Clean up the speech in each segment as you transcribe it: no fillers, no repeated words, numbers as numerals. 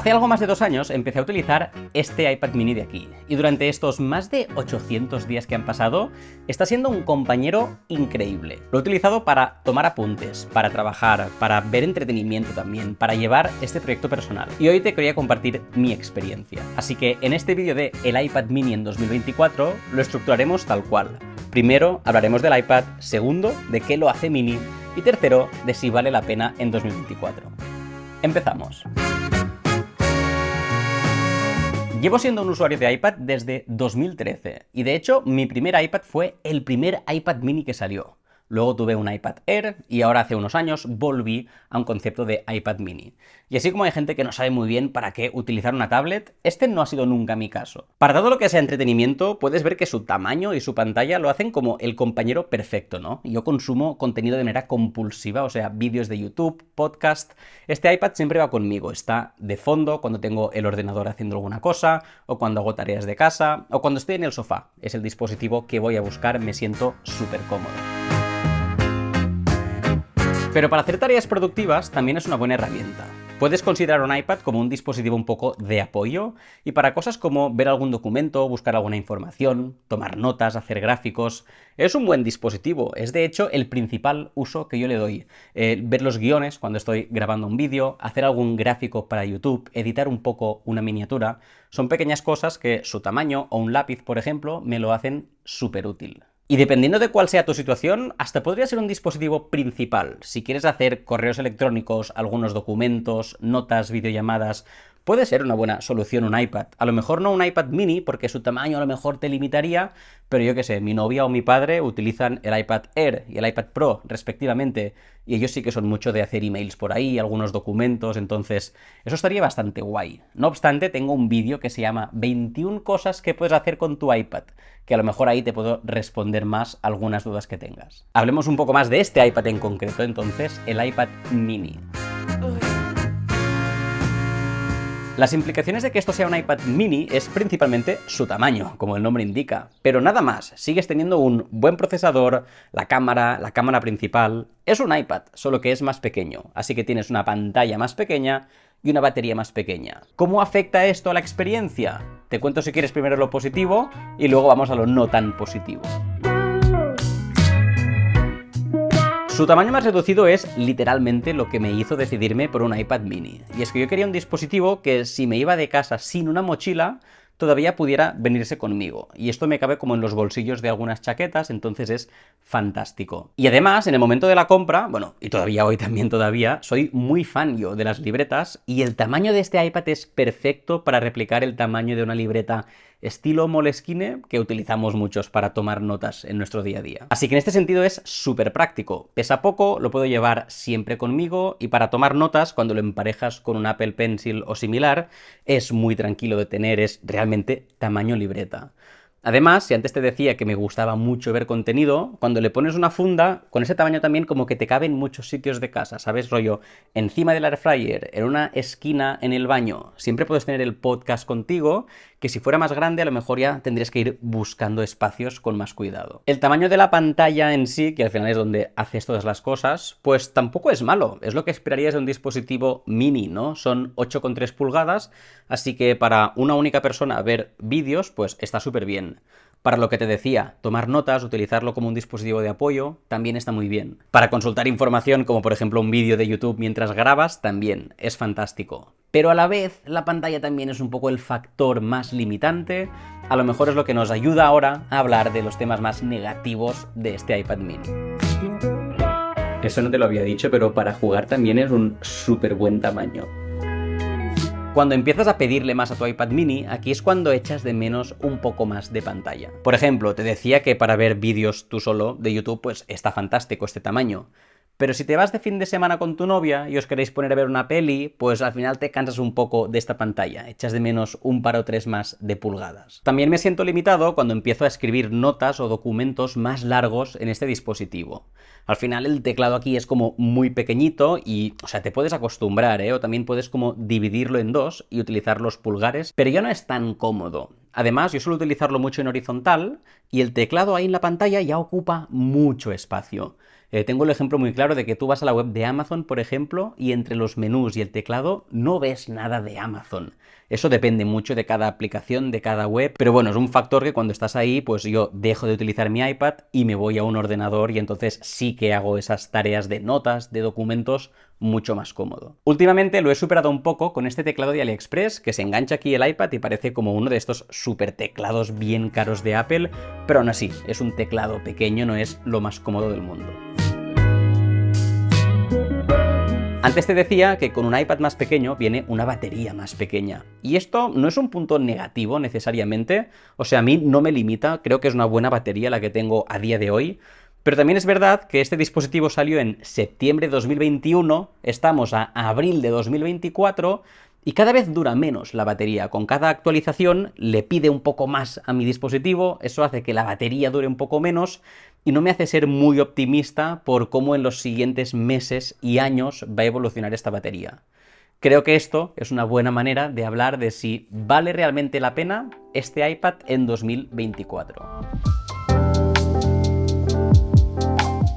Hace algo más de 2 años empecé a utilizar este iPad mini de aquí, y durante estos más de 800 días que han pasado, está siendo un compañero increíble. Lo he utilizado para tomar apuntes, para trabajar, para ver entretenimiento también, para llevar este proyecto personal. Y hoy te quería compartir mi experiencia. Así que en este vídeo de el iPad mini en 2024 lo estructuraremos tal cual. Primero hablaremos del iPad, segundo de qué lo hace mini y tercero de si vale la pena en 2024. Empezamos. Llevo siendo un usuario de iPad desde 2013 y de hecho mi primer iPad fue el primer iPad mini que salió. Luego tuve un iPad Air y ahora hace unos años volví a un concepto de iPad mini. Y así como hay gente que no sabe muy bien para qué utilizar una tablet, este no ha sido nunca mi caso. Para todo lo que sea entretenimiento, puedes ver que su tamaño y su pantalla lo hacen como el compañero perfecto, ¿no? Yo consumo contenido de manera compulsiva, o sea, vídeos de YouTube, podcast. Este iPad siempre va conmigo, está de fondo cuando tengo el ordenador haciendo alguna cosa, o cuando hago tareas de casa, o cuando estoy en el sofá. Es el dispositivo que voy a buscar, me siento súper cómodo. Pero para hacer tareas productivas también es una buena herramienta. Puedes considerar un iPad como un dispositivo un poco de apoyo y para cosas como ver algún documento, buscar alguna información, tomar notas, hacer gráficos. Es un buen dispositivo, es de hecho el principal uso que yo le doy. Ver los guiones cuando estoy grabando un vídeo, hacer algún gráfico para YouTube, editar un poco una miniatura. Son pequeñas cosas que su tamaño o un lápiz, por ejemplo, me lo hacen súper útil. Y dependiendo de cuál sea tu situación, hasta podría ser un dispositivo principal. Si quieres hacer correos electrónicos, algunos documentos, notas, videollamadas, puede ser una buena solución un iPad. A lo mejor no un iPad mini, porque su tamaño a lo mejor te limitaría, pero yo qué sé, mi novia o mi padre utilizan el iPad Air y el iPad Pro, respectivamente, y ellos sí que son mucho de hacer emails por ahí, algunos documentos, entonces eso estaría bastante guay. No obstante, tengo un vídeo que se llama 21 cosas que puedes hacer con tu iPad, que a lo mejor ahí te puedo responder más algunas dudas que tengas. Hablemos un poco más de este iPad en concreto, entonces, el iPad mini. Las implicaciones de que esto sea un iPad mini es principalmente su tamaño, como el nombre indica, pero nada más. Sigues teniendo un buen procesador, la cámara principal. Es un iPad, solo que es más pequeño, así que tienes una pantalla más pequeña y una batería más pequeña. ¿Cómo afecta esto a la experiencia? Te cuento si quieres primero lo positivo y luego vamos a lo no tan positivo. Su tamaño más reducido es literalmente lo que me hizo decidirme por un iPad mini. Y es que yo quería un dispositivo que si me iba de casa sin una mochila, todavía pudiera venirse conmigo. Y esto me cabe como en los bolsillos de algunas chaquetas, entonces es fantástico. Y además, en el momento de la compra, bueno, y todavía hoy también soy muy fan yo de las libretas, y el tamaño de este iPad es perfecto para replicar el tamaño de una libreta estilo Moleskine que utilizamos muchos para tomar notas en nuestro día a día. Así que en este sentido es súper práctico. Pesa poco, lo puedo llevar siempre conmigo y para tomar notas, cuando lo emparejas con un Apple Pencil o similar, es muy tranquilo de tener, es realmente tamaño libreta. Además, si antes te decía que me gustaba mucho ver contenido, cuando le pones una funda, con ese tamaño también como que te cabe en muchos sitios de casa, ¿sabes? Rollo, encima del air fryer, en una esquina en el baño, siempre puedes tener el podcast contigo, que si fuera más grande a lo mejor ya tendrías que ir buscando espacios con más cuidado. El tamaño de la pantalla en sí, que al final es donde haces todas las cosas, pues tampoco es malo, es lo que esperarías de un dispositivo mini, ¿no? Son 8,3 pulgadas, así que para una única persona ver vídeos, pues está súper bien. Para lo que te decía, tomar notas, utilizarlo como un dispositivo de apoyo, también está muy bien. Para consultar información, como por ejemplo un vídeo de YouTube mientras grabas, también es fantástico. Pero a la vez, la pantalla también es un poco el factor más limitante, a lo mejor es lo que nos ayuda ahora a hablar de los temas más negativos de este iPad mini. Eso no te lo había dicho, pero para jugar también es un súper buen tamaño. Cuando empiezas a pedirle más a tu iPad mini, aquí es cuando echas de menos un poco más de pantalla. Por ejemplo, te decía que para ver vídeos tú solo de YouTube, pues está fantástico este tamaño. Pero si te vas de fin de semana con tu novia y os queréis poner a ver una peli, pues al final te cansas un poco de esta pantalla, echas de menos un par o tres más de pulgadas. También me siento limitado cuando empiezo a escribir notas o documentos más largos en este dispositivo. Al final el teclado aquí es como muy pequeñito y, o sea, te puedes acostumbrar, o también puedes como dividirlo en dos y utilizar los pulgares, pero ya no es tan cómodo. Además, yo suelo utilizarlo mucho en horizontal y el teclado ahí en la pantalla ya ocupa mucho espacio. Tengo el ejemplo muy claro de que tú vas a la web de Amazon, por ejemplo, y entre los menús y el teclado no ves nada de Amazon. Eso depende mucho de cada aplicación, de cada web, pero bueno, es un factor que cuando estás ahí, pues yo dejo de utilizar mi iPad y me voy a un ordenador y entonces sí que hago esas tareas de notas, de documentos, mucho más cómodo. Últimamente lo he superado un poco con este teclado de AliExpress, que se engancha aquí el iPad y parece como uno de estos super teclados bien caros de Apple, pero aún así, es un teclado pequeño, no es lo más cómodo del mundo. Antes te decía que con un iPad más pequeño viene una batería más pequeña. Y esto no es un punto negativo necesariamente, o sea, a mí no me limita, creo que es una buena batería la que tengo a día de hoy, pero también es verdad que este dispositivo salió en septiembre de 2021, estamos a abril de 2024, y cada vez dura menos la batería. Con cada actualización le pide un poco más a mi dispositivo, eso hace que la batería dure un poco menos y no me hace ser muy optimista por cómo en los siguientes meses y años va a evolucionar esta batería. Creo que esto es una buena manera de hablar de si vale realmente la pena este iPad en 2024.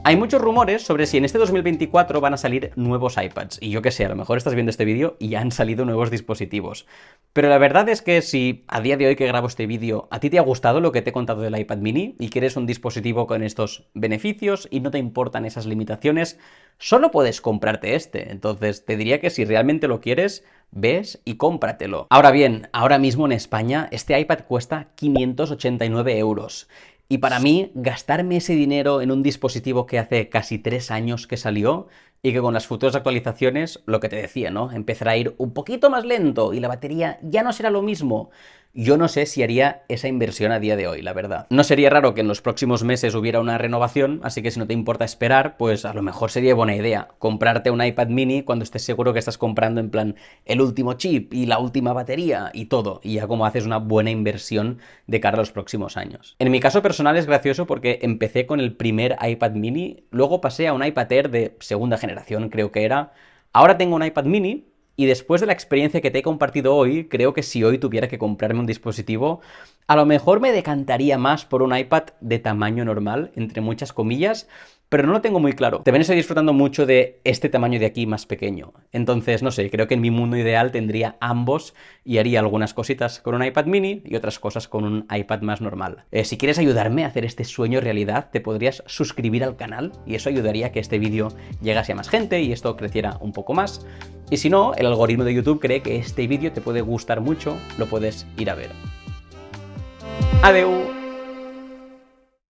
Hay muchos rumores sobre si en este 2024 van a salir nuevos iPads, y yo qué sé, a lo mejor estás viendo este vídeo y ya han salido nuevos dispositivos. Pero la verdad es que si a día de hoy que grabo este vídeo a ti te ha gustado lo que te he contado del iPad mini y quieres un dispositivo con estos beneficios y no te importan esas limitaciones, solo puedes comprarte este. Entonces te diría que si realmente lo quieres, ves y cómpratelo. Ahora bien, ahora mismo en España este iPad cuesta 589 euros. Y para mí, gastarme ese dinero en un dispositivo que hace casi 3 años que salió y que con las futuras actualizaciones, lo que te decía, ¿no? Empezará a ir un poquito más lento y la batería ya no será lo mismo. Yo no sé si haría esa inversión a día de hoy, la verdad. No sería raro que en los próximos meses hubiera una renovación, así que si no te importa esperar, pues a lo mejor sería buena idea comprarte un iPad mini cuando estés seguro que estás comprando en plan el último chip y la última batería y todo, y ya como haces una buena inversión de cara a los próximos años. En mi caso personal es gracioso porque empecé con el primer iPad mini, luego pasé a un iPad Air de segunda generación, creo que era. Ahora tengo un iPad mini. Y después de la experiencia que te he compartido hoy, creo que si hoy tuviera que comprarme un dispositivo, a lo mejor me decantaría más por un iPad de tamaño normal, entre muchas comillas, pero no lo tengo muy claro. También estoy disfrutando mucho de este tamaño de aquí más pequeño. Entonces, no sé, creo que en mi mundo ideal tendría ambos y haría algunas cositas con un iPad mini y otras cosas con un iPad más normal. Si quieres ayudarme a hacer este sueño realidad, te podrías suscribir al canal y eso ayudaría a que este vídeo llegase a más gente y esto creciera un poco más. Y si no, el algoritmo de YouTube cree que este vídeo te puede gustar mucho, lo puedes ir a ver. ¡Adeu!